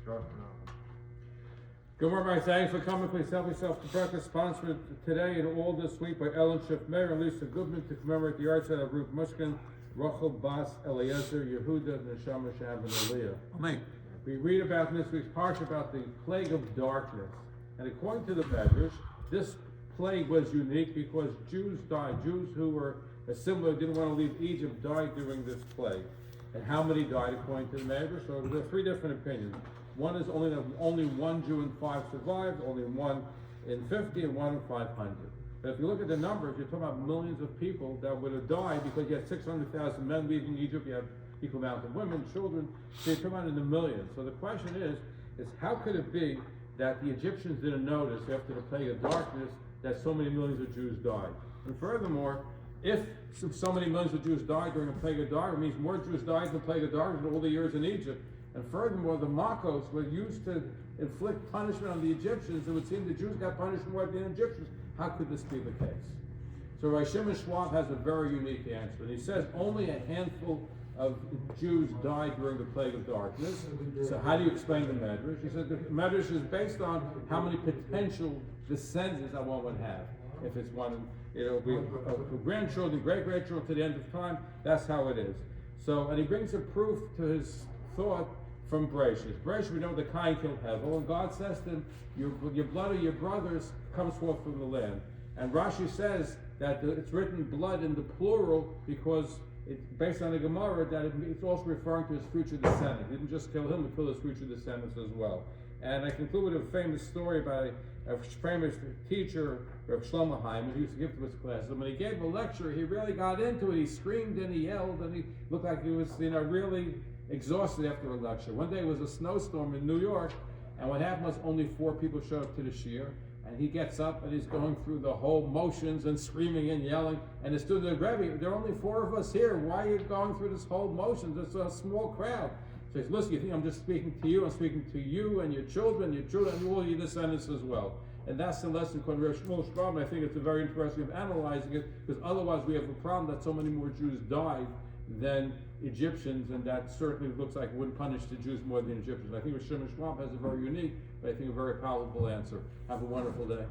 Good morning, my thanks for coming. Please help yourself to breakfast. Sponsored today and all this week by Ellen Schiff Meir and Lisa Goodman to commemorate the arts of Ruth Mushkin, Rachel Bas Eliezer, Yehuda, Neshama Shab, and Aliyah. Amen. We read about in this week's parsha about the plague of darkness. And according to the Medrash, this plague was unique because Jews died. Jews who were assimilated, didn't want to leave Egypt, died during this plague. And how many died according to the Medrash? So there are three different opinions. One is only one Jew in 5 survived, only one in 50, and one in 500. But if you look at the numbers, you're talking about millions of people that would have died because you had 600,000 men leaving Egypt, you have equal amount of women, children, so you're talking about in the millions. So the question is how could it be that the Egyptians didn't notice after the plague of darkness that so many millions of Jews died? And furthermore, if so many millions of Jews died during the plague of darkness, it means more Jews died in the plague of darkness than all the years in Egypt. And furthermore, the Makos were used to inflict punishment on the Egyptians. It would seem the Jews got punished more than the Egyptians. How could this be the case? So Rabbi Shimon Schwab has a very unique answer. And he says only a handful of Jews died during the plague of darkness. So how do you explain the Medrash? He said the Medrash is based on how many potential descendants that one would have. If it's one, grandchildren, great-grandchildren to the end of time, that's how it is. So, and he brings a proof to his thought from Bereshit. Bereshit, we know the Cain killed Hevel, and God says to him, your blood of your brothers comes forth from the land. And Rashi says that it's written blood in the plural because it's based on the Gemara that it's also referring to his future descendants. He didn't just kill him, he killed his future descendants as well. And I conclude with a famous story about a famous teacher, Rav Shlomo Haim, who used to give to his classes. And when he gave a lecture, he really got into it. He screamed and he yelled and he looked like he was, really exhausted after a lecture. One day it was a snowstorm in New York, and what happened was only 4 people showed up to the shiur, and he gets up and he's going through the whole motions and screaming and yelling, and the student said, Rabbi, there are only 4 of us here. Why are you going through this whole motions? It's a small crowd. So he says, listen, you think I'm just speaking to you? I'm speaking to you and your children, and all your descendants as well. And that's the lesson called Rav Shmuel Shlomo. I think it's a very interesting of analyzing it, because otherwise we have a problem that so many more Jews died than Egyptians, and that certainly looks like it wouldn't punish the Jews more than the Egyptians. I think Rav Shimon Schwab has a very unique, but I think a very palatable answer. Have a wonderful day.